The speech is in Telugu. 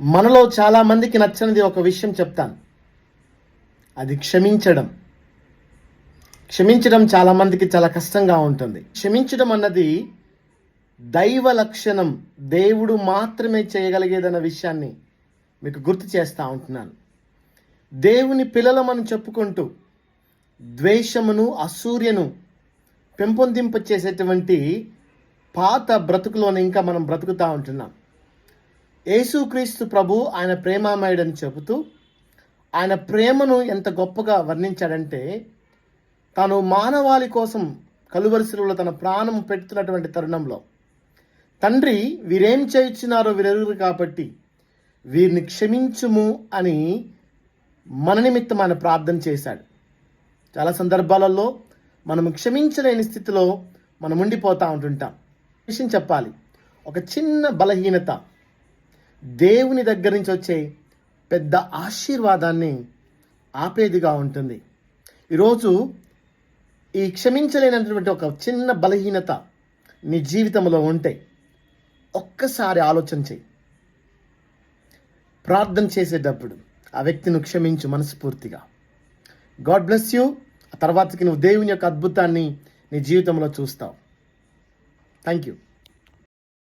మనలో చాలా మందికి నచ్చనిది ఒక విషయం చెప్తాను. అది క్షమించడం. క్షమించడం చాలా మందికి చాలా కష్టంగా ఉంటుంది. క్షమించడం అన్నది దైవ లక్షణం, దేవుడు మాత్రమే చేయగలిగేదన్న విషయాన్ని మీకు గుర్తు చేస్తూ ఉంటున్నాను. దేవుని పిల్లలమని చెప్పుకుంటూ ద్వేషమును, అసూయను పెంపొందింప చేసేటువంటి పాత బ్రతుకులోనే ఇంకా మనం బ్రతుకుతూ ఉంటున్నాం. యేసుక్రీస్తు ప్రభు ఆయన ప్రేమామయుడని చెబుతూ ఆయన ప్రేమను ఎంత గొప్పగా వర్ణించాడంటే, తాను మానవాళి కోసం కలువరిశిలువలో తన ప్రాణం పెడుతున్నటువంటి తరుణంలో, తండ్రి వీరేం చేయుచున్నారో వీరెరుగరు కాబట్టి వీరిని క్షమించుము అని మన నిమిత్తం ఆయన ప్రార్థన చేశాడు. చాలా సందర్భాలలో మనం క్షమించలేని స్థితిలో మనం ఉండిపోతూ ఉంటుంటాం. విషయం చెప్పాలి, ఒక చిన్న బలహీనత దేవుని దగ్గర నుంచి వచ్చే పెద్ద ఆశీర్వాదాన్ని ఆపేదిగా ఉంటుంది. ఈరోజు ఈ క్షమించలేనటువంటి ఒక చిన్న బలహీనత నీ జీవితంలో ఉంటే ఒక్కసారి ఆలోచన చేయి. ప్రార్థన చేసేటప్పుడు ఆ వ్యక్తిని క్షమించు మనస్ఫూర్తిగా. God bless you. ఆ తర్వాతకి నువ్వు దేవుని యొక్క అద్భుతాన్ని నీ జీవితంలో చూస్తావు. Thank you.